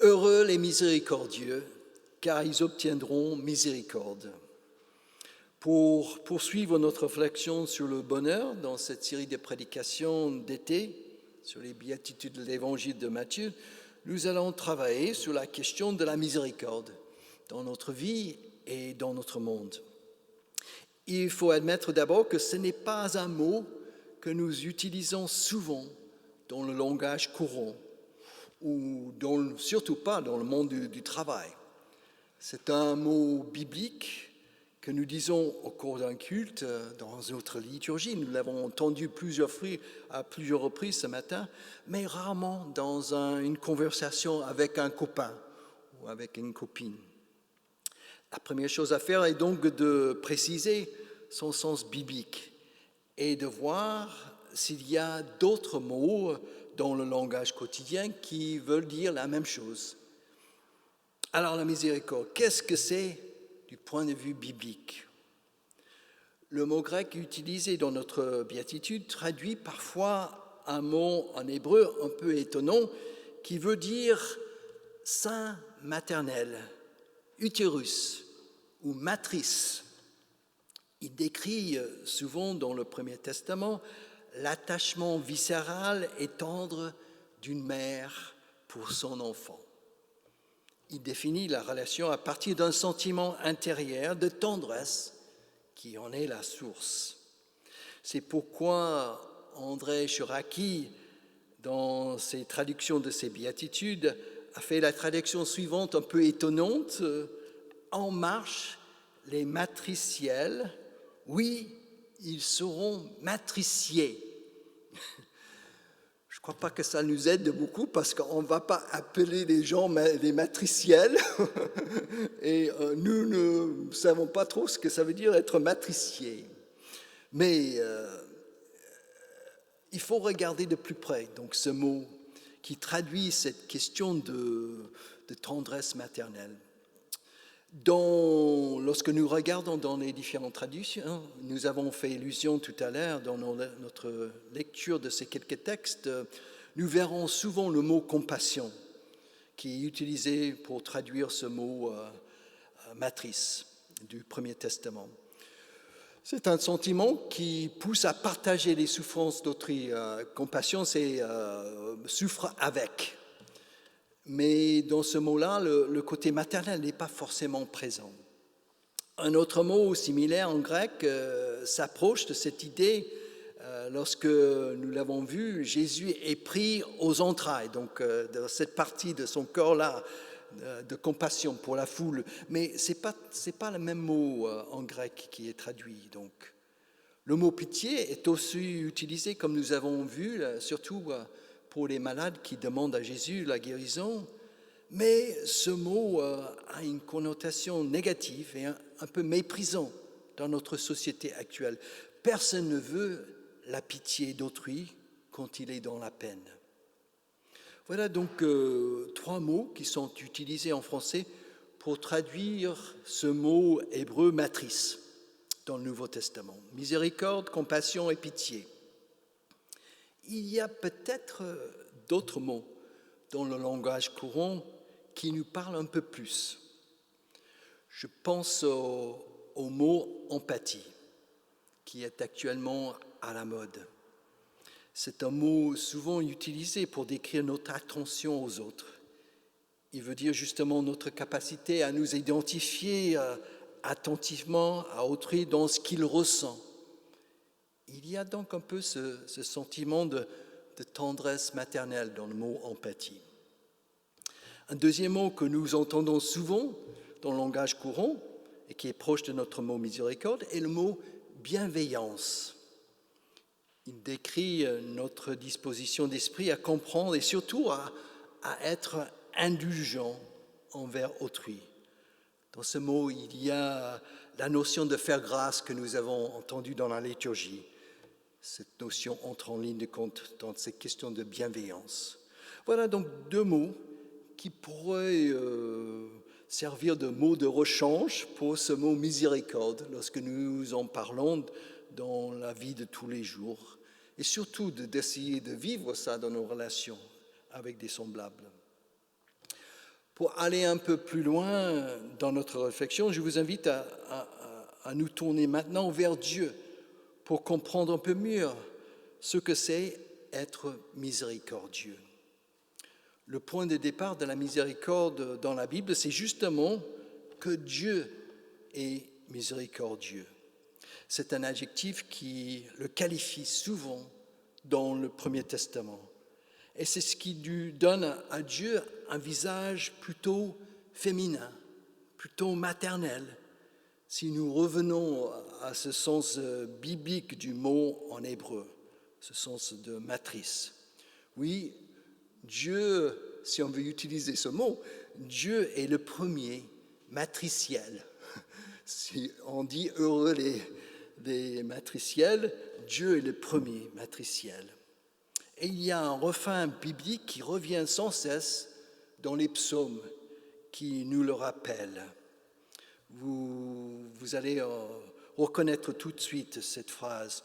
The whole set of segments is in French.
Heureux les miséricordieux, car ils obtiendront miséricorde. Pour poursuivre notre réflexion sur le bonheur dans cette série de prédications d'été sur les béatitudes de l'évangile de Matthieu, nous allons travailler sur la question de la miséricorde dans notre vie et dans notre monde. Il faut admettre d'abord que ce n'est pas un mot que nous utilisons souvent dans le langage courant ou surtout pas dans le monde du travail. C'est un mot biblique que nous disons au cours d'un culte, dans notre liturgie. Nous l'avons entendu à plusieurs reprises ce matin, mais rarement dans une conversation avec un copain ou avec une copine. La première chose à faire est donc de préciser son sens biblique et de voir s'il y a d'autres mots dans le langage quotidien qui veulent dire la même chose. Alors la miséricorde, qu'est-ce que c'est du point de vue biblique? Le mot grec utilisé dans notre béatitude traduit parfois un mot en hébreu un peu étonnant qui veut dire sein maternel, utérus ou matrice. Il décrit souvent dans le Premier Testament l'attachement viscéral et tendre d'une mère pour son enfant. Il définit la relation à partir d'un sentiment intérieur de tendresse qui en est la source. C'est pourquoi André Chouraqui, dans ses traductions de ses béatitudes, a fait la traduction suivante un peu étonnante. En marche les matriciels, oui, ils seront matriciés. Je ne crois pas que ça nous aide beaucoup parce qu'on ne va pas appeler les gens des matriciels et nous ne savons pas trop ce que ça veut dire être matricié. Mais il faut regarder de plus près donc, ce mot qui traduit cette question de tendresse maternelle. Lorsque nous regardons dans les différentes traductions, nous avons fait illusion tout à l'heure dans notre lecture de ces quelques textes, nous verrons souvent le mot compassion qui est utilisé pour traduire ce mot matrice du Premier Testament. C'est un sentiment qui pousse à partager les souffrances d'autrui. Compassion, c'est souffre avec. Mais dans ce mot-là, le côté maternel n'est pas forcément présent. Un autre mot similaire en grec s'approche de cette idée lorsque nous l'avons vu, Jésus est pris aux entrailles, donc dans cette partie de son corps-là de compassion pour la foule. Mais ce n'est pas le même mot en grec qui est traduit. Donc. Le mot pitié est aussi utilisé, comme nous avons vu, surtout pour les malades qui demandent à Jésus la guérison, mais ce mot a une connotation négative et un peu méprisant dans notre société actuelle. Personne ne veut la pitié d'autrui quand il est dans la peine. Voilà donc 3 mots qui sont utilisés en français pour traduire ce mot hébreu matrice dans le Nouveau Testament. Miséricorde, compassion et pitié. Il y a peut-être d'autres mots dans le langage courant qui nous parlent un peu plus. Je pense au mot empathie, qui est actuellement à la mode. C'est un mot souvent utilisé pour décrire notre attention aux autres. Il veut dire justement notre capacité à nous identifier attentivement à autrui dans ce qu'il ressent. Il y a donc un peu ce sentiment de tendresse maternelle dans le mot empathie. Un deuxième mot que nous entendons souvent dans le langage courant et qui est proche de notre mot miséricorde est le mot bienveillance. Il décrit notre disposition d'esprit à comprendre et surtout à être indulgent envers autrui. Dans ce mot, il y a la notion de faire grâce que nous avons entendue dans la liturgie. Cette notion entre en ligne de compte dans ces questions de bienveillance. Voilà donc 2 mots qui pourraient servir de mots de rechange pour ce mot miséricorde lorsque nous en parlons dans la vie de tous les jours et surtout d'essayer de vivre ça dans nos relations avec des semblables. Pour aller un peu plus loin dans notre réflexion, je vous invite à nous tourner maintenant vers Dieu pour comprendre un peu mieux ce que c'est être miséricordieux. Le point de départ de la miséricorde dans la Bible, c'est justement que Dieu est miséricordieux. C'est un adjectif qui le qualifie souvent dans le Premier Testament. Et c'est ce qui lui donne à Dieu un visage plutôt féminin, plutôt maternel, si nous revenons à ce sens biblique du mot en hébreu, ce sens de matrice. Oui, Dieu, si on veut utiliser ce mot, Dieu est le premier matriciel. Si on dit heureux les matriciels, Dieu est le premier matriciel. Et il y a un refrain biblique qui revient sans cesse dans les psaumes qui nous le rappelle. Vous allez reconnaître tout de suite cette phrase.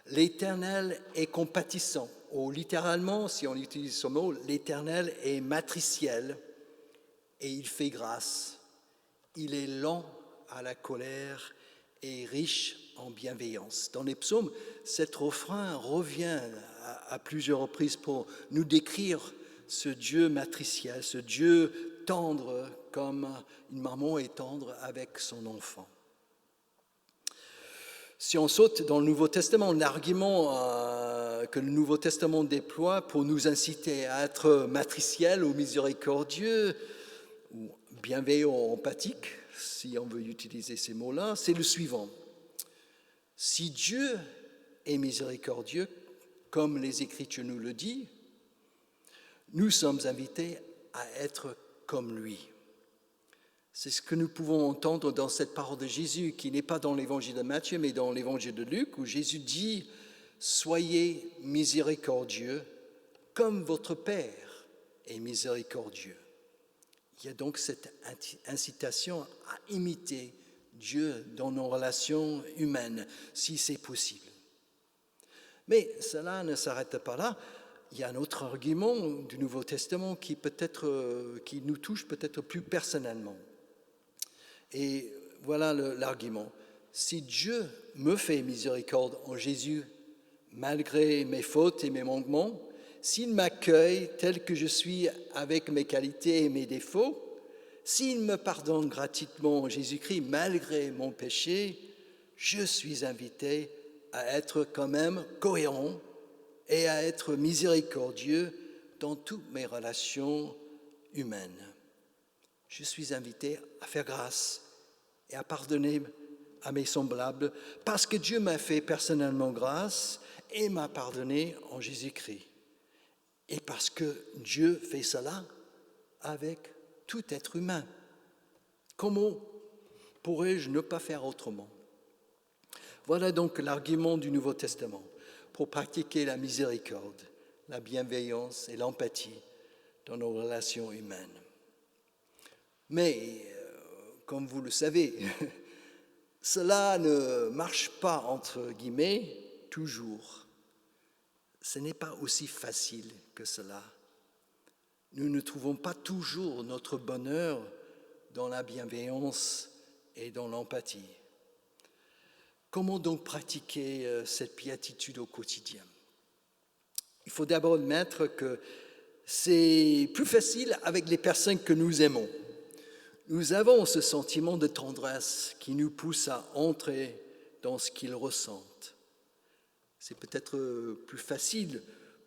L'Éternel est compatissant. Ou littéralement, si on utilise ce mot, l'Éternel est matriciel et il fait grâce. Il est lent à la colère et riche en bienveillance. Dans les psaumes, cet refrain revient à plusieurs reprises pour nous décrire ce Dieu matriciel, ce Dieu tendre comme une maman est tendre avec son enfant. Si on saute dans le Nouveau Testament, l'argument que le Nouveau Testament déploie pour nous inciter à être matriciel ou miséricordieux, ou bienveillant ou empathique, si on veut utiliser ces mots-là, c'est le suivant. Si Dieu est miséricordieux, comme les Écritures nous le disent, nous sommes invités à être comme lui. C'est ce que nous pouvons entendre dans cette parole de Jésus, qui n'est pas dans l'évangile de Matthieu, mais dans l'évangile de Luc, où Jésus dit « Soyez miséricordieux, comme votre Père est miséricordieux ». Il y a donc cette incitation à imiter Dieu dans nos relations humaines, si c'est possible. Mais cela ne s'arrête pas là. Il y a un autre argument du Nouveau Testament qui nous touche peut-être plus personnellement. Et voilà l'argument. Si Dieu me fait miséricorde en Jésus, malgré mes fautes et mes manquements, s'il m'accueille tel que je suis avec mes qualités et mes défauts, s'il me pardonne gratuitement en Jésus-Christ malgré mon péché, je suis invité à être quand même cohérent et à être miséricordieux dans toutes mes relations humaines. Je suis invité à faire grâce et à pardonner à mes semblables parce que Dieu m'a fait personnellement grâce et m'a pardonné en Jésus-Christ. Et parce que Dieu fait cela avec tout être humain. Comment pourrais-je ne pas faire autrement? Voilà donc l'argument du Nouveau Testament pour pratiquer la miséricorde, la bienveillance et l'empathie dans nos relations humaines. Mais, comme vous le savez, cela ne marche pas, entre guillemets, toujours. Ce n'est pas aussi facile que cela. Nous ne trouvons pas toujours notre bonheur dans la bienveillance et dans l'empathie. Comment donc pratiquer cette béatitude au quotidien? Il faut d'abord admettre que c'est plus facile avec les personnes que nous aimons. Nous avons ce sentiment de tendresse qui nous pousse à entrer dans ce qu'ils ressentent. C'est peut-être plus facile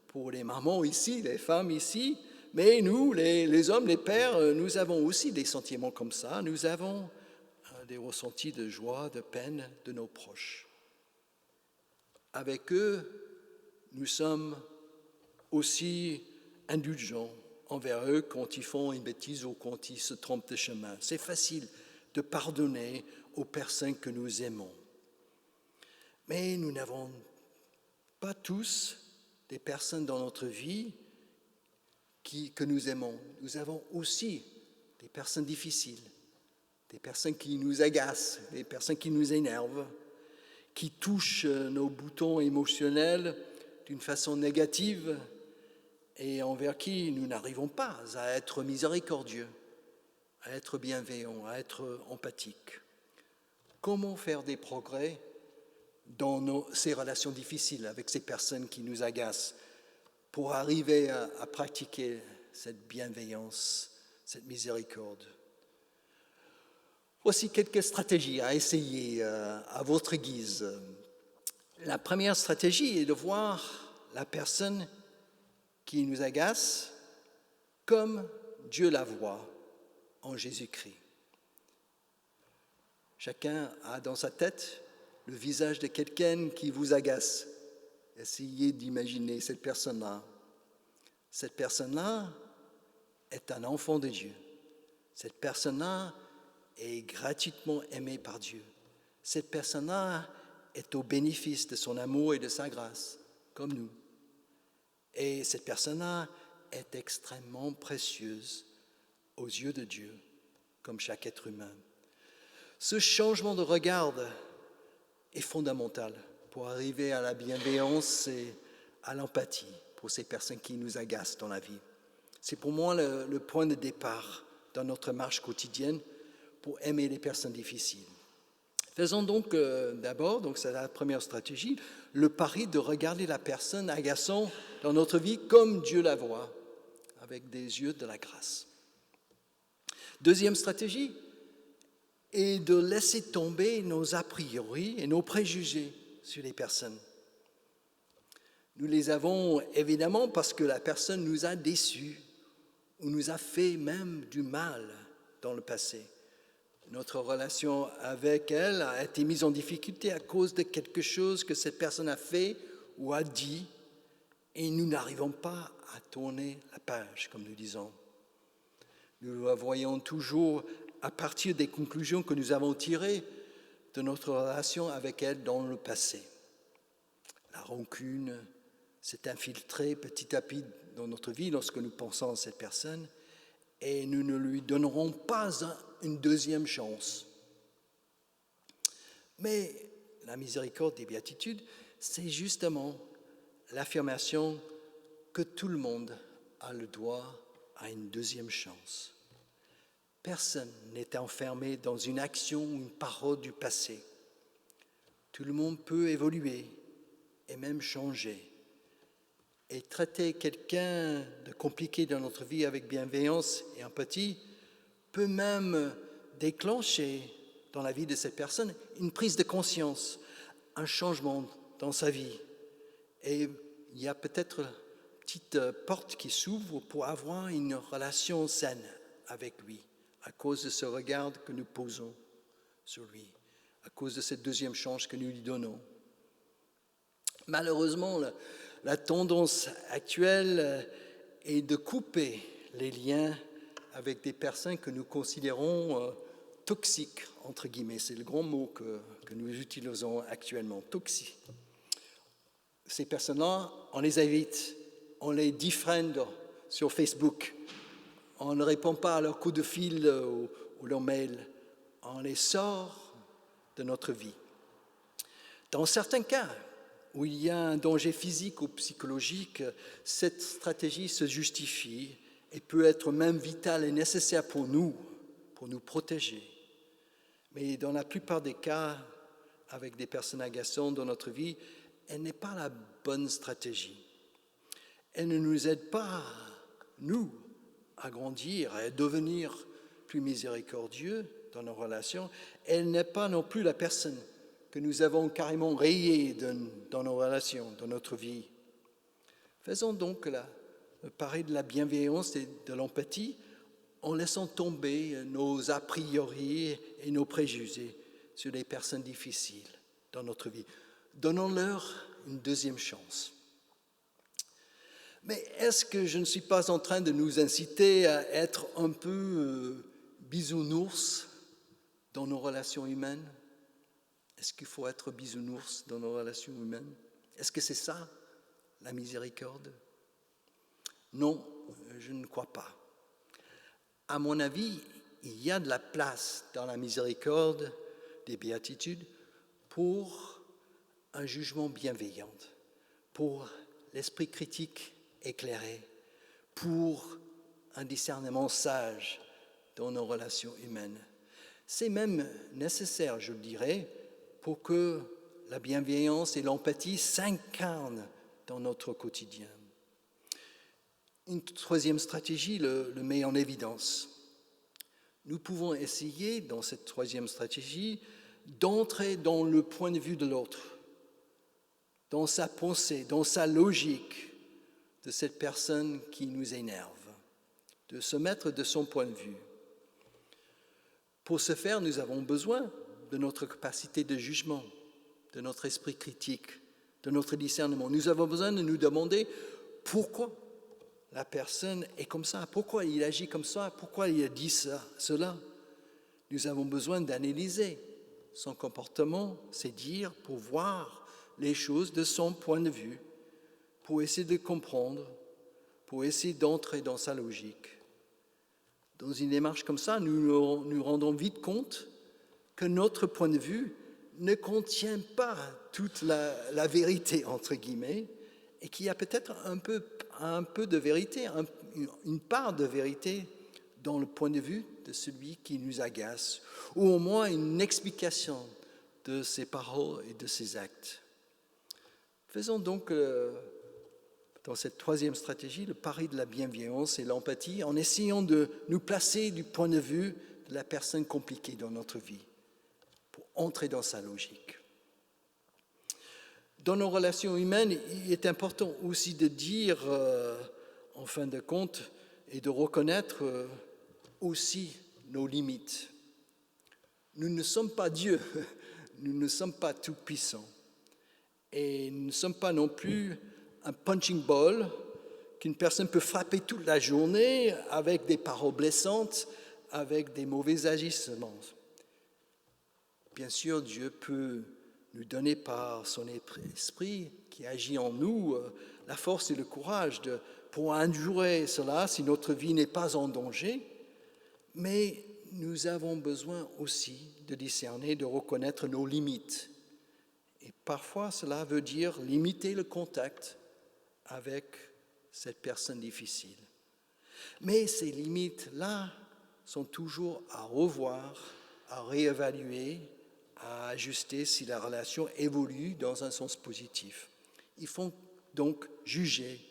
pour les mamans ici, les femmes ici, mais nous, les hommes, les pères, nous avons aussi des sentiments comme ça. Nous avons des ressentis de joie, de peine de nos proches. Avec eux, nous sommes aussi indulgents envers eux quand ils font une bêtise ou quand ils se trompent de chemin. C'est facile de pardonner aux personnes que nous aimons. Mais nous n'avons pas tous des personnes dans notre vie que nous aimons. Nous avons aussi des personnes difficiles, des personnes qui nous agacent, des personnes qui nous énervent, qui touchent nos boutons émotionnels d'une façon négative et envers qui nous n'arrivons pas à être miséricordieux. à être bienveillant, à être empathique. Comment faire des progrès dans ces relations difficiles avec ces personnes qui nous agacent pour arriver à pratiquer cette bienveillance, cette miséricorde? Voici quelques stratégies à essayer à votre guise. La première stratégie est de voir la personne qui nous agace comme Dieu la voit en Jésus-Christ. Chacun a dans sa tête le visage de quelqu'un qui vous agace. Essayez d'imaginer cette personne-là. Cette personne-là est un enfant de Dieu. Cette personne-là est gratuitement aimée par Dieu. Cette personne-là est au bénéfice de son amour et de sa grâce, comme nous. Et cette personne-là est extrêmement précieuse aux yeux de Dieu, comme chaque être humain. Ce changement de regard est fondamental pour arriver à la bienveillance et à l'empathie pour ces personnes qui nous agacent dans la vie. C'est pour moi le point de départ dans notre marche quotidienne pour aimer les personnes difficiles. Faisons donc d'abord, donc c'est la première stratégie, le pari de regarder la personne agaçante dans notre vie comme Dieu la voit, avec des yeux de la grâce. Deuxième stratégie est de laisser tomber nos a priori et nos préjugés sur les personnes. Nous les avons évidemment parce que la personne nous a déçus ou nous a fait même du mal dans le passé. Notre relation avec elle a été mise en difficulté à cause de quelque chose que cette personne a fait ou a dit, et nous n'arrivons pas à tourner la page, comme nous disons. Nous la voyons toujours à partir des conclusions que nous avons tirées de notre relation avec elle dans le passé. La rancune s'est infiltrée petit à petit dans notre vie lorsque nous pensons à cette personne, et nous ne lui donnerons pas une deuxième chance. Mais la miséricorde des béatitudes, c'est justement l'affirmation que tout le monde a le droit à une deuxième chance. Personne n'est enfermé dans une action ou une parole du passé. Tout le monde peut évoluer et même changer. Et traiter quelqu'un de compliqué dans notre vie avec bienveillance et empathie peut même déclencher dans la vie de cette personne une prise de conscience, un changement dans sa vie. Et il y a peut-être une petite porte qui s'ouvre pour avoir une relation saine avec lui, à cause de ce regard que nous posons sur lui, à cause de cette deuxième chance que nous lui donnons. Malheureusement, la tendance actuelle est de couper les liens avec des personnes que nous considérons toxiques, entre guillemets. C'est le grand mot que nous utilisons actuellement, toxiques. Ces personnes-là, on les évite, on les defriend sur Facebook, on ne répond pas à leurs coups de fil ou leurs mails, on les sort de notre vie. Dans certains cas, où il y a un danger physique ou psychologique, cette stratégie se justifie et peut être même vitale et nécessaire pour nous protéger. Mais dans la plupart des cas, avec des personnes agaçantes dans notre vie, elle n'est pas la bonne stratégie. Elle ne nous aide pas, nous, à grandir, à devenir plus miséricordieux dans nos relations. Elle n'est pas non plus la personne que nous avons carrément rayée dans nos relations, dans notre vie. Faisons donc le pari de la bienveillance et de l'empathie en laissant tomber nos a priori et nos préjugés sur les personnes difficiles dans notre vie. Donnons-leur une deuxième chance. Mais est-ce que je ne suis pas en train de nous inciter à être un peu bisounours dans nos relations humaines? Est-ce qu'il faut être bisounours dans nos relations humaines? Est-ce que c'est ça, la miséricorde? Non, je ne crois pas. À mon avis, il y a de la place dans la miséricorde des béatitudes pour un jugement bienveillant, pour l'esprit critique éclairé, pour un discernement sage dans nos relations humaines. C'est même nécessaire, je dirais, pour que la bienveillance et l'empathie s'incarnent dans notre quotidien. Une troisième stratégie le met en évidence. Nous pouvons essayer, dans cette troisième stratégie, d'entrer dans le point de vue de l'autre, dans sa pensée, dans sa logique de cette personne qui nous énerve, de se mettre de son point de vue. Pour ce faire, nous avons besoin de notre capacité de jugement, de notre esprit critique, de notre discernement. Nous avons besoin de nous demander pourquoi la personne est comme ça, pourquoi il agit comme ça, pourquoi il a dit cela. Nous avons besoin d'analyser son comportement, ses dires, pour voir les choses de son point de vue, pour essayer de comprendre, pour essayer d'entrer dans sa logique. Dans une démarche comme ça, nous nous rendons vite compte que notre point de vue ne contient pas toute la vérité, entre guillemets, et qu'il y a peut-être un peu de vérité, une part de vérité dans le point de vue de celui qui nous agace, ou au moins une explication de ses paroles et de ses actes. Faisons donc, dans cette troisième stratégie, le pari de la bienveillance et l'empathie, en essayant de nous placer du point de vue de la personne compliquée dans notre vie, pour entrer dans sa logique. Dans nos relations humaines, il est important aussi de dire, en fin de compte, et de reconnaître aussi nos limites. Nous ne sommes pas Dieu, nous ne sommes pas tout-puissants. Et nous ne sommes pas non plus un punching ball qu'une personne peut frapper toute la journée avec des paroles blessantes, avec des mauvais agissements. Bien sûr, Dieu peut nous donner par son esprit qui agit en nous la force et le courage pour endurer cela si notre vie n'est pas en danger, mais nous avons besoin aussi de discerner, de reconnaître nos limites. Et parfois, cela veut dire limiter le contact avec cette personne difficile. Mais ces limites-là sont toujours à revoir, à réévaluer, à ajuster si la relation évolue dans un sens positif. Il faut donc juger,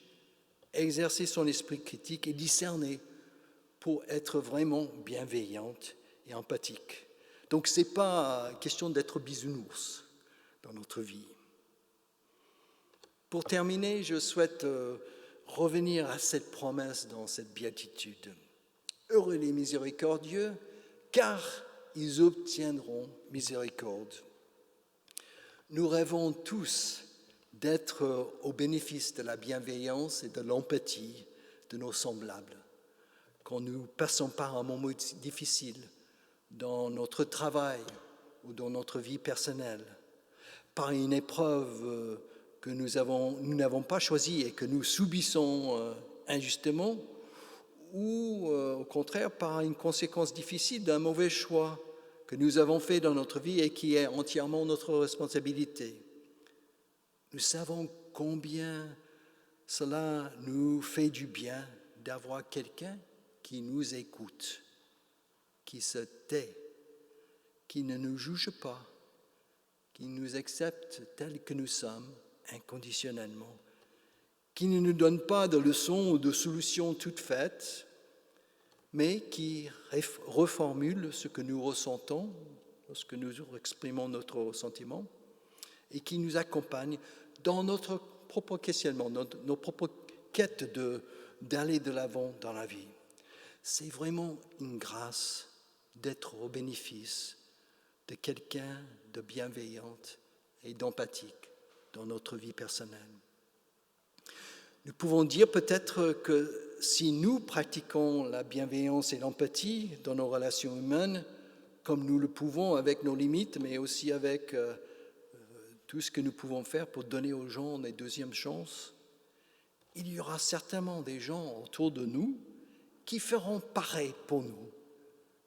exercer son esprit critique et discerner pour être vraiment bienveillante et empathique. Donc ce n'est pas question d'être bisounours dans notre vie. Pour terminer, je souhaite revenir à cette promesse dans cette béatitude. Heureux les miséricordieux, car ils obtiendront miséricorde. Nous rêvons tous d'être au bénéfice de la bienveillance et de l'empathie de nos semblables. Quand nous passons par un moment difficile dans notre travail ou dans notre vie personnelle, par une épreuve que nous n'avons pas choisie et que nous subissons injustement, ou au contraire par une conséquence difficile d'un mauvais choix que nous avons fait dans notre vie et qui est entièrement notre responsabilité. Nous savons combien cela nous fait du bien d'avoir quelqu'un qui nous écoute, qui se tait, qui ne nous juge pas, qui nous accepte tels que nous sommes inconditionnellement, qui ne nous donne pas de leçons ou de solutions toutes faites, mais qui reformule ce que nous ressentons lorsque nous exprimons notre ressentiment et qui nous accompagne dans notre propre questionnement, nos propres quêtes d'aller de l'avant dans la vie. C'est vraiment une grâce d'être au bénéfice de quelqu'un de bienveillante et d'empathique dans notre vie personnelle. Nous pouvons dire peut-être que si nous pratiquons la bienveillance et l'empathie dans nos relations humaines, comme nous le pouvons avec nos limites, mais aussi avec tout ce que nous pouvons faire pour donner aux gens des deuxièmes chances, il y aura certainement des gens autour de nous qui feront pareil pour nous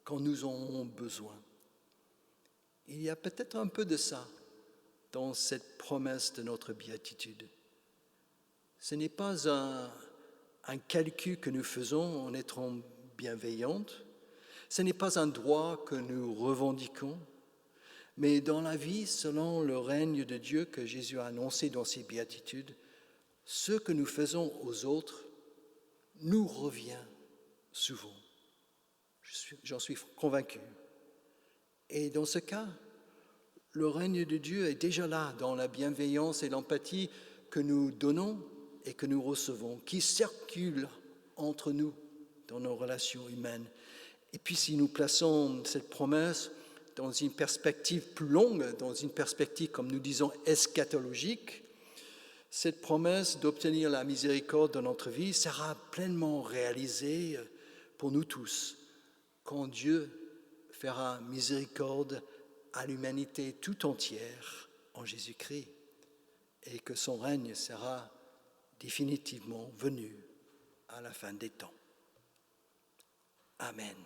quand nous en aurons besoin. Il y a peut-être un peu de ça dans cette promesse de notre béatitude. Ce n'est pas un calcul que nous faisons en étant bienveillantes, Ce n'est pas un droit que nous revendiquons, mais dans la vie selon le règne de Dieu que Jésus a annoncé dans ses béatitudes, ce que nous faisons aux autres nous revient souvent. J'en suis convaincu. Et dans ce cas, le règne de Dieu est déjà là dans la bienveillance et l'empathie que nous donnons et que nous recevons, qui circulent entre nous dans nos relations humaines. Et puis si nous plaçons cette promesse dans une perspective plus longue, dans une perspective, comme nous disons, eschatologique, cette promesse d'obtenir la miséricorde dans notre vie sera pleinement réalisée pour nous tous, quand Dieu fera miséricorde à l'humanité tout entière en Jésus-Christ, et que son règne sera définitivement venu à la fin des temps. Amen.